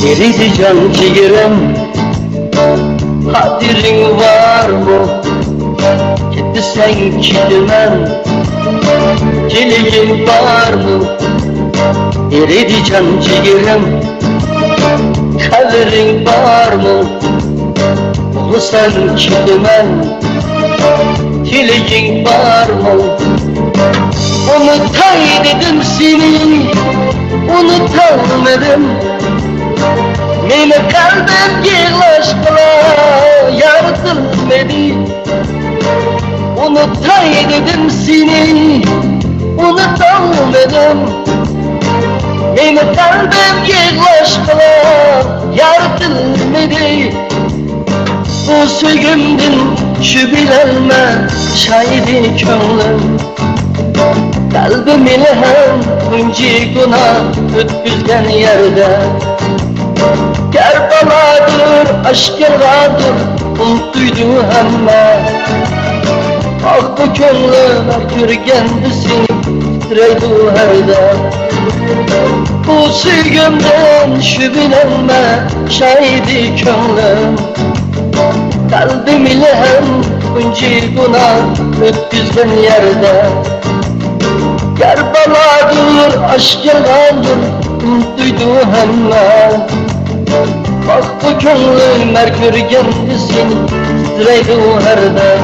Eridi can ciğerim, hadirin var mı? Gitti sen kilmen, dileğin var mı? Eridi can ciğerim, kaderin var mı? Ulu sen kilmen, dileğin var mı? Unutay dedim seni, unutamadım. Meni kalbim yığlaşkıla yaratılmadı. Unutay dedim seni, unutamadım. Meni kalbim yığlaşkıla yaratılmadı. Bu sögümdün şu bilenme şahidi könglim. Kalbim ile hem bunca günah ötküzgen yerde. Kerbaladır, aşk yıllardır unuttuydu hemme. Ah bu könglim körgendi seni titreydi herde. Bu sevgimden şu bilenme şahidi könglim. Kalbim ile hem bunca günah ötküzgen yerde. Kerbaladır, aşk yıllardır unuttuydu hemme. Bak bu könglim körgendi seni titreydi herde.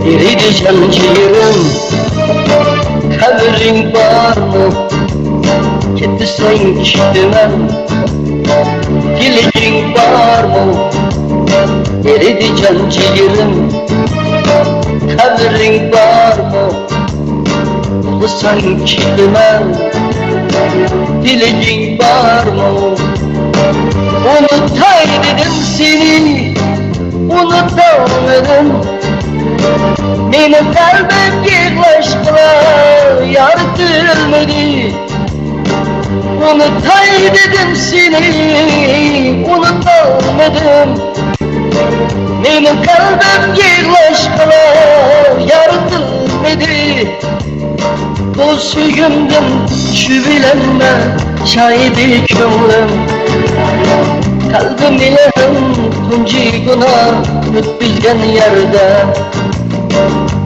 Eridi can ciğerim, kaderin var mı? Gitti sen kilmen, dileğin var mı? Eridi can ciğerim, kaderin var mı? Ulu sen kilmen, dileğin var mı? Unutay dedim seni, unutamadım. Benim kalbim yığlaşkıla yaratılmadı. Unutay dedim seni, unutamadım. Benim kalbim yığlaşkıla yaratılmadı. Bu sögümdün şu bilenme şahidi könglim. Kalbim ile bunca günah ötküzgen yerde.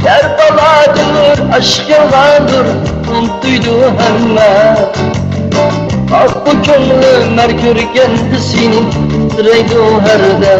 Kerbaladır, aşk yıllardır unuttuydu hemme. Ah bu könglim körgendi seni titreydi herde.